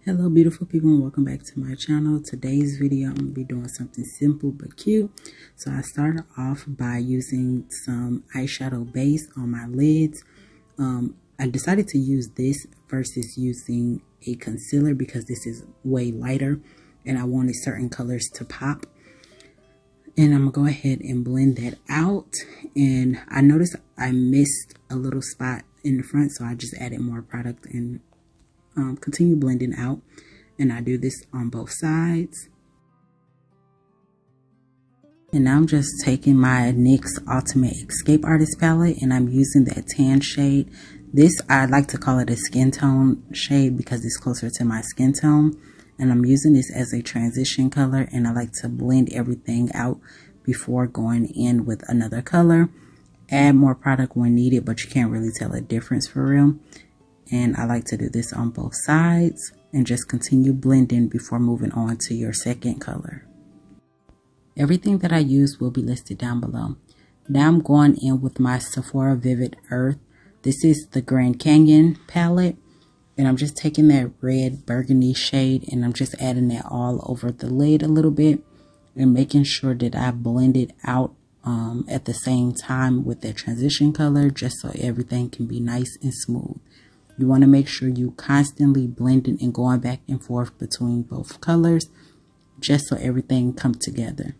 Hello beautiful people, and welcome back to my channel. Today's video I'm going to be doing something simple but cute. So I started off by using some eyeshadow base on my lids. I decided to use this versus using a concealer because this is way lighter and I wanted certain colors to pop. And I'm going to go ahead and blend that out. And I noticed I missed a little spot in the front, so I just added more product and continue blending out. And I do this on both sides. And now I'm just taking my NYX Ultimate Escape Artist palette and I'm using that tan shade. This, I like to call it a skin tone shade because it's closer to my skin tone. And I'm using this as a transition color, and I like to blend everything out before going in with another color. Add more product when needed, but you can't really tell a difference for real. And I like to do this on both sides and just continue blending before moving on to your second color. Everything that I use will be listed down below. Now I'm going in with my Sephora Vivid Earth. This is the Grand Canyon palette. And I'm just taking that red burgundy shade and I'm just adding that all over the lid a little bit and making sure that I blend it out at the same time with that transition color, just so everything can be nice and smooth. You want to make sure you constantly blending and going back and forth between both colors, just so everything comes together.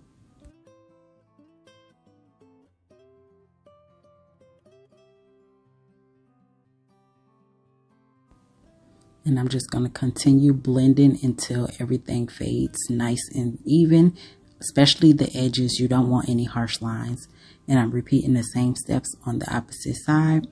And I'm just going to continue blending until everything fades nice and even, especially the edges. You don't want any harsh lines. And I'm repeating the same steps on the opposite side.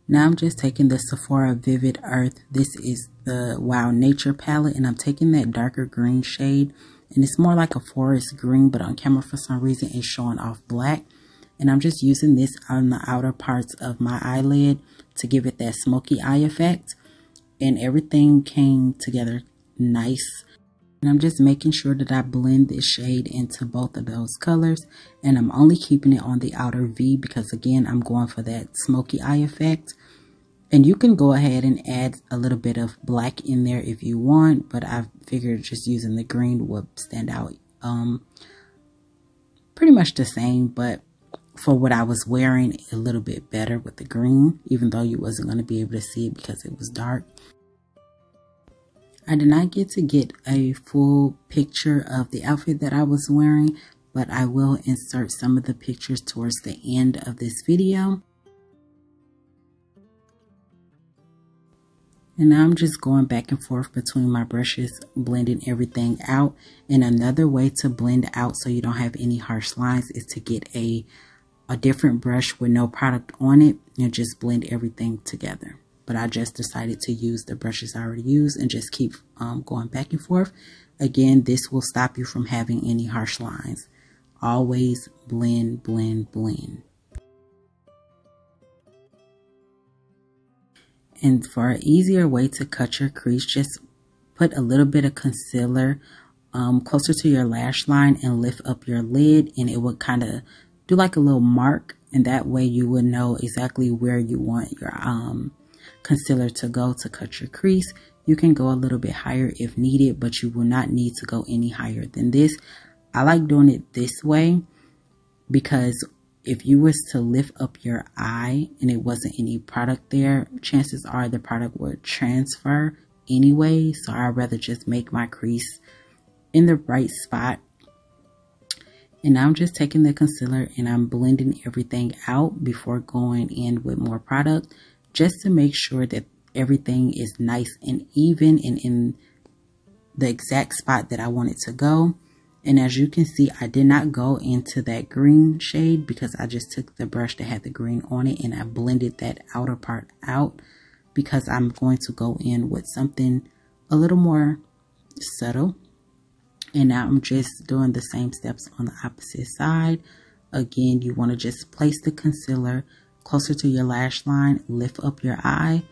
Now I'm just taking the Sephora Vivid Earth. This is the Wow Nature palette, and I'm taking that darker green shade, and it's more like a forest green, but on camera for some reason it's showing off black. And I'm just using this on the outer parts of my eyelid to give it that smoky eye effect. And everything came together nice. And I'm just making sure that I blend this shade into both of those colors. And I'm only keeping it on the outer V because, again, I'm going for that smoky eye effect. And you can go ahead and add a little bit of black in there if you want, but I figured just using the green would stand out pretty much the same, but for what I was wearing, a little bit better with the green, even though you wasn't going to be able to see it because it was dark. I did not get a full picture of the outfit that I was wearing, but I will insert some of the pictures towards the end of this video. And now I'm just going back and forth between my brushes, blending everything out. And another way to blend out so you don't have any harsh lines is to get a different brush with no product on it and just blend everything together. But I just decided to use the brushes I already used and just keep going back and forth. Again, this will stop you from having any harsh lines. Always blend, blend, blend. And for an easier way to cut your crease, just put a little bit of concealer closer to your lash line and lift up your lid, and it would kind of do like a little mark, and that way you would know exactly where you want your concealer to go to cut your crease. You can go a little bit higher if needed, but you will not need to go any higher than this. I like doing it this way because if you was to lift up your eye and it wasn't any product there, chances are the product would transfer anyway. So I'd rather just make my crease in the right spot. And now I'm just taking the concealer and I'm blending everything out before going in with more product, just to make sure that everything is nice and even and in the exact spot that I want it to go. And as you can see, I did not go into that green shade because I just took the brush that had the green on it and I blended that outer part out because I'm going to go in with something a little more subtle. And now I'm just doing the same steps on the opposite side. Again, you want to just place the concealer closer to your lash line, lift up your eye,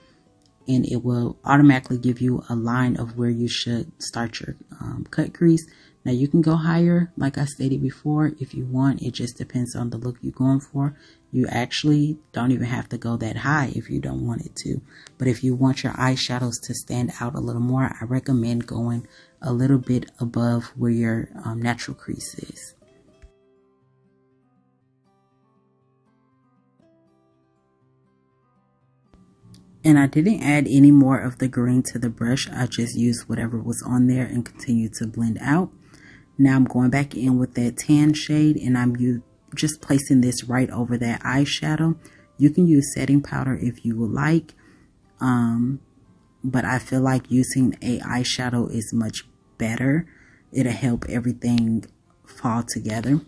and it will automatically give you a line of where you should start your cut crease. Now you can go higher, like I stated before, if you want. It just depends on the look you're going for. You actually don't even have to go that high if you don't want it to. But if you want your eyeshadows to stand out a little more, I recommend going a little bit above where your natural crease is. And I didn't add any more of the green to the brush. I just used whatever was on there and continued to blend out. Now I'm going back in with that tan shade and I'm just placing this right over that eyeshadow. You can use setting powder if you would like. But I feel like using a eyeshadow is much better. It'll help everything fall together.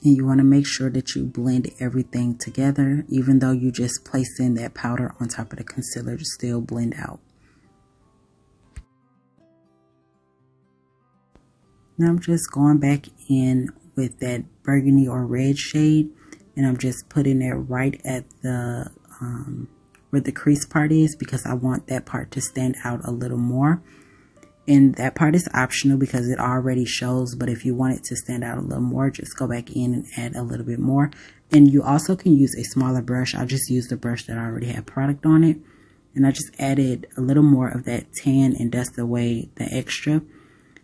And you want to make sure that you blend everything together. Even though you just placed in that powder on top of the concealer, to still blend out. Now I'm just going back in with that burgundy or red shade. And I'm just putting it right at the where the crease part is, because I want that part to stand out a little more. And that part is optional because it already shows, but if you want it to stand out a little more, just go back in and add a little bit more. And you also can use a smaller brush. I just used the brush that already had product on it. And I just added a little more of that tan and dusted away the extra.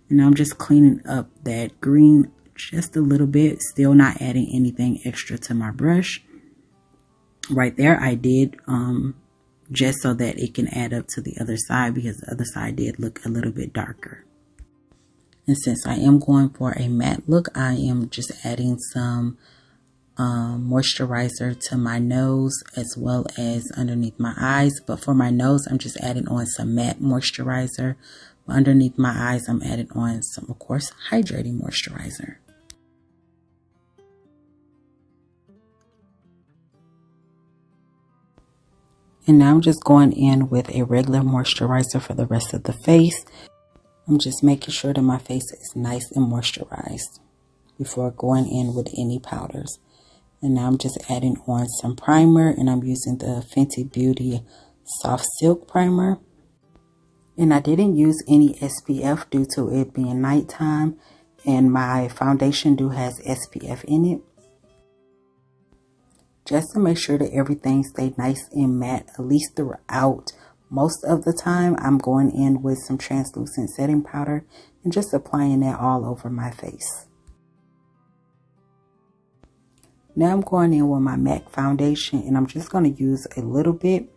And I'm just cleaning up that green just a little bit, still not adding anything extra to my brush. Right there I did just so that it can add up to the other side, because the other side did look a little bit darker. And since I am going for a matte look, I am just adding some moisturizer to my nose as well as underneath my eyes. But for my nose, I'm just adding on some matte moisturizer. Underneath my eyes, I'm adding on some, of course, hydrating moisturizer. And now I'm just going in with a regular moisturizer for the rest of the face. I'm just making sure that my face is nice and moisturized before going in with any powders. And now I'm just adding on some primer, and I'm using the Fenty Beauty Soft Silk Primer. And I didn't use any SPF due to it being nighttime, and my foundation has SPF in it. Just to make sure that everything stayed nice and matte, at least throughout. Most of the time, I'm going in with some translucent setting powder and just applying that all over my face. Now I'm going in with my MAC foundation, and I'm just going to use a little bit.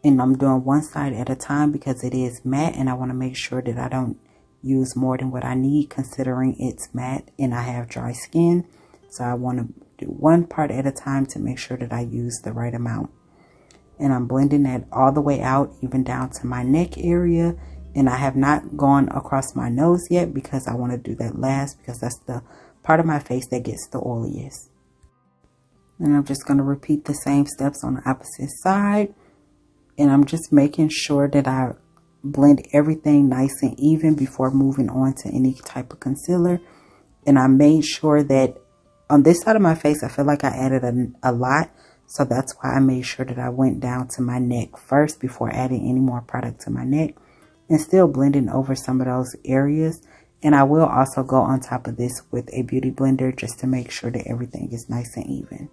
And I'm doing one side at a time because it is matte, and I want to make sure that I don't use more than what I need, considering it's matte and I have dry skin. So I want to do one part at a time to make sure that I use the right amount. And I'm blending that all the way out, even down to my neck area. And I have not gone across my nose yet because I want to do that last, because that's the part of my face that gets the oiliest. And I'm just going to repeat the same steps on the opposite side. And I'm just making sure that I blend everything nice and even before moving on to any type of concealer. And I made sure that on this side of my face, I feel like I added a lot. So that's why I made sure that I went down to my neck first before adding any more product to my neck, and still blending over some of those areas. And I will also go on top of this with a beauty blender just to make sure that everything is nice and even.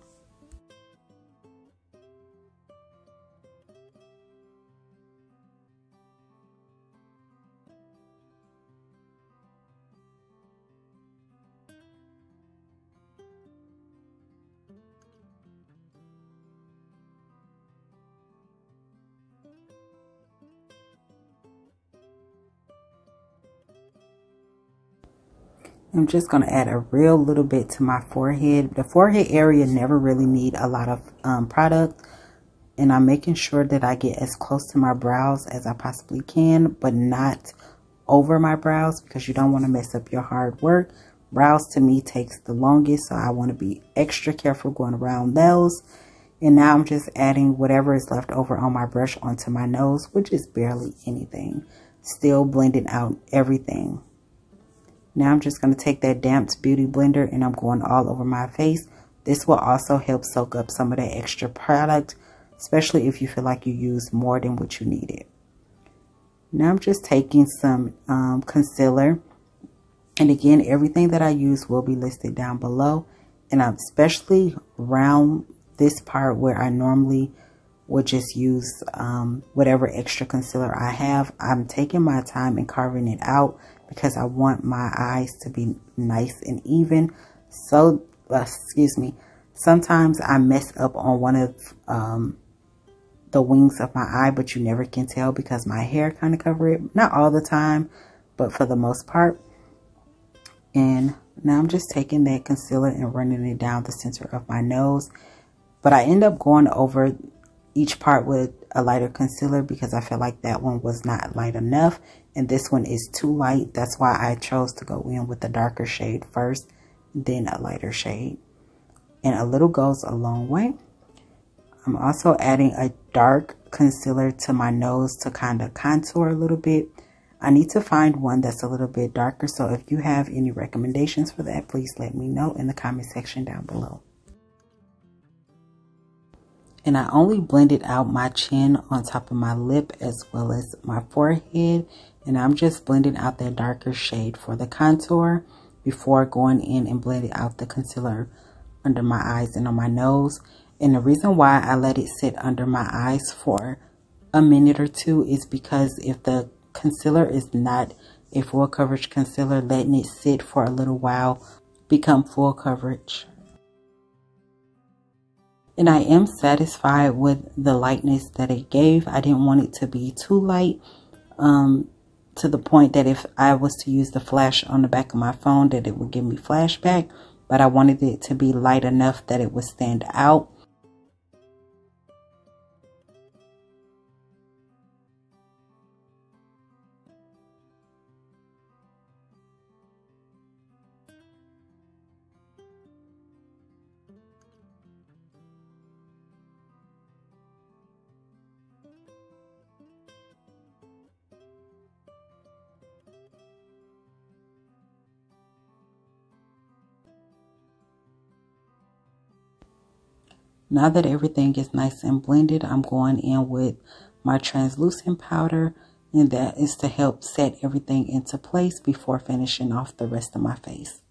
I'm just going to add a real little bit to my forehead. The forehead area never really need a lot of product. And I'm making sure that I get as close to my brows as I possibly can, but not over my brows because you don't want to mess up your hard work. Brows to me takes the longest, so I want to be extra careful going around those. And now I'm just adding whatever is left over on my brush onto my nose, which is barely anything. Still blending out everything. Now I'm just going to take that damped beauty blender and I'm going all over my face. This will also help soak up some of that extra product, especially if you feel like you use more than what you needed. Now I'm just taking some concealer. And again, everything that I use will be listed down below. And I'm especially around this part where I normally would just use whatever extra concealer I have. I'm taking my time and carving it out because I want my eyes to be nice and even. So, excuse me, sometimes I mess up on one of the wings of my eye, but you never can tell because my hair kind of cover it. Not all the time, but for the most part. And now I'm just taking that concealer and running it down the center of my nose. But I end up going over each part with a lighter concealer because I feel like that one was not light enough. And this one is too light. That's why I chose to go in with a darker shade first, then a lighter shade. And a little goes a long way. I'm also adding a dark concealer to my nose to kind of contour a little bit. I need to find one that's a little bit darker. So if you have any recommendations for that, please let me know in the comment section down below. And I only blended out my chin on top of my lip as well as my forehead. And I'm just blending out that darker shade for the contour before going in and blending out the concealer under my eyes and on my nose. And the reason why I let it sit under my eyes for a minute or two is because if the concealer is not a full coverage concealer, letting it sit for a little while become full coverage. And I am satisfied with the lightness that it gave. I didn't want it to be too light to the point that if I was to use the flash on the back of my phone that it would give me flashback. But I wanted it to be light enough that it would stand out. Now that everything is nice and blended, I'm going in with my translucent powder, and that is to help set everything into place before finishing off the rest of my face.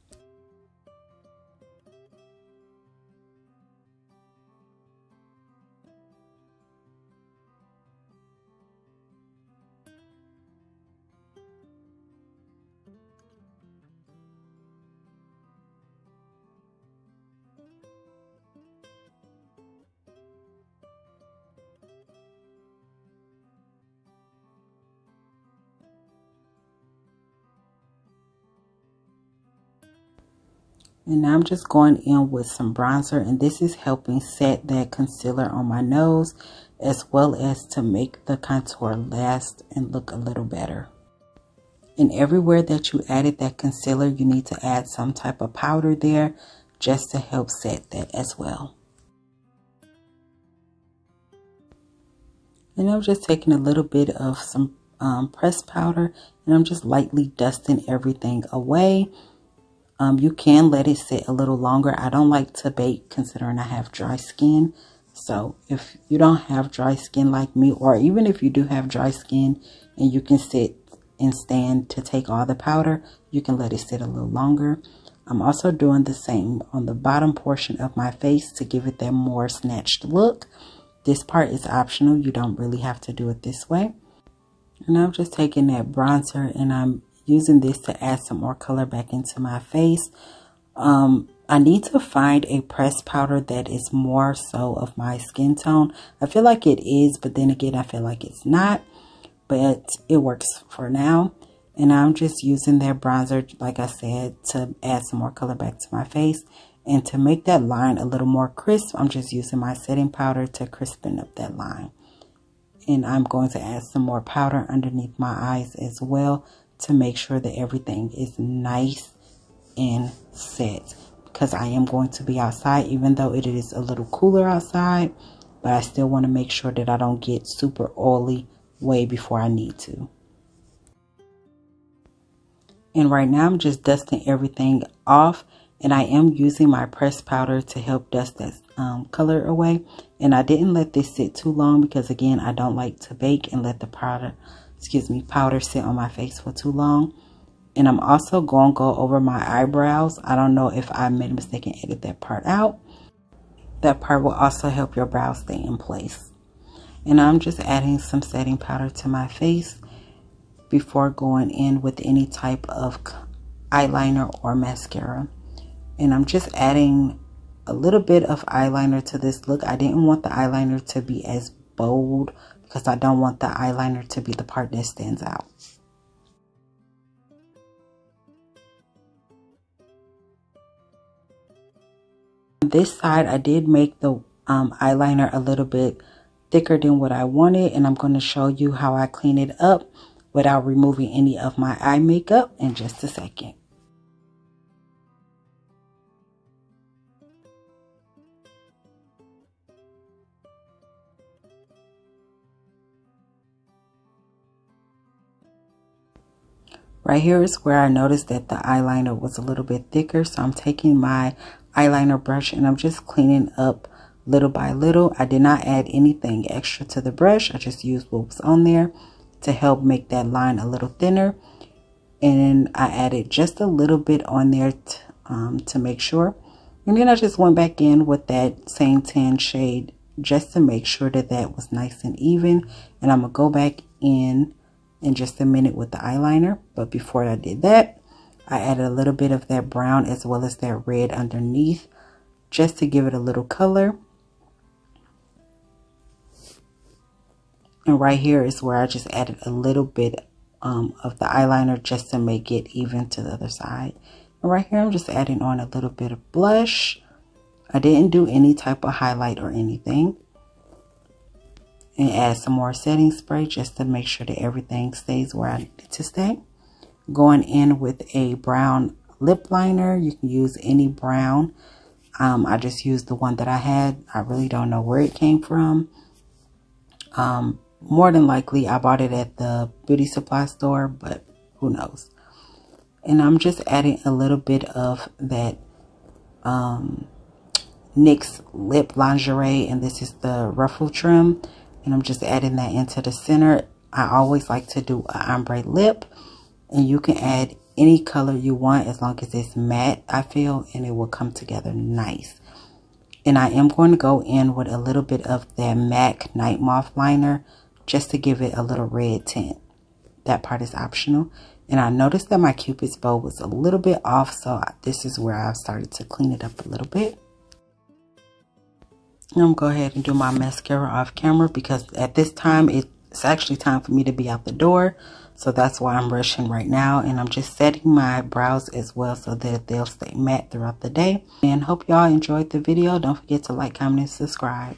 And now I'm just going in with some bronzer, and this is helping set that concealer on my nose as well as to make the contour last and look a little better. And everywhere that you added that concealer, you need to add some type of powder there just to help set that as well. And I'm just taking a little bit of some pressed powder, and I'm just lightly dusting everything away. You can let it sit a little longer. I don't like to bake considering I have dry skin. So if you don't have dry skin like me, or even if you do have dry skin and you can sit and stand to take all the powder, you can let it sit a little longer. I'm also doing the same on the bottom portion of my face to give it that more snatched look. This part is optional. You don't really have to do it this way. And I'm just taking that bronzer and I'm using this to add some more color back into my face. I need to find a pressed powder that is more so of my skin tone. I feel like it is, but then again, I feel like it's not. But it works for now. And I'm just using that bronzer, like I said, to add some more color back to my face. And to make that line a little more crisp, I'm just using my setting powder to crispen up that line. And I'm going to add some more powder underneath my eyes as well to make sure that everything is nice and set, because I am going to be outside, even though it is a little cooler outside, but I still want to make sure that I don't get super oily way before I need to. And right now I'm just dusting everything off, and I am using my pressed powder to help dust that color away. And I didn't let this sit too long because, again, I don't like to bake and let the powder sit on my face for too long. And I'm also going to go over my eyebrows. I don't know if I made a mistake and edit that part out. That part will also help your brows stay in place. And I'm just adding some setting powder to my face before going in with any type of eyeliner or mascara. And I'm just adding a little bit of eyeliner to this look. I didn't want the eyeliner to be as bold because I don't want the eyeliner to be the part that stands out. On this side, I did make the eyeliner a little bit thicker than what I wanted, and I'm going to show you how I clean it up without removing any of my eye makeup in just a second. Right here is where I noticed that the eyeliner was a little bit thicker, so I'm taking my eyeliner brush and I'm just cleaning up little by little. I did not add anything extra to the brush. I just used what was on there to help make that line a little thinner. And I added just a little bit on there to make sure. And then I just went back in with that same tan shade just to make sure that that was nice and even. And I'm going to go back in just a minute with the eyeliner. But before I did that, I added a little bit of that brown as well as that red underneath just to give it a little color. And right here is where I just added a little bit of the eyeliner just to make it even to the other side. And right here I'm just adding on a little bit of blush. I didn't do any type of highlight or anything. And add some more setting spray just to make sure that everything stays where I need it to stay. Going in with a brown lip liner. You can use any brown. I just used the one that I had. I really don't know where it came from. More than likely I bought it at the beauty supply store, but who knows. And I'm just adding a little bit of that NYX lip lingerie, and this is the Ruffle trim. And I'm just adding that into the center. I always like to do an ombre lip. And you can add any color you want as long as it's matte, I feel. And it will come together nice. And I am going to go in with a little bit of that MAC Nightmoth liner just to give it a little red tint. That part is optional. And I noticed that my Cupid's bow was a little bit off. So this is where I've started to clean it up a little bit. I'm going to go ahead and do my mascara off camera because at this time it's actually time for me to be out the door. So that's why I'm rushing right now. And I'm just setting my brows as well so that they'll stay matte throughout the day. And hope y'all enjoyed the video. Don't forget to like, comment, and subscribe.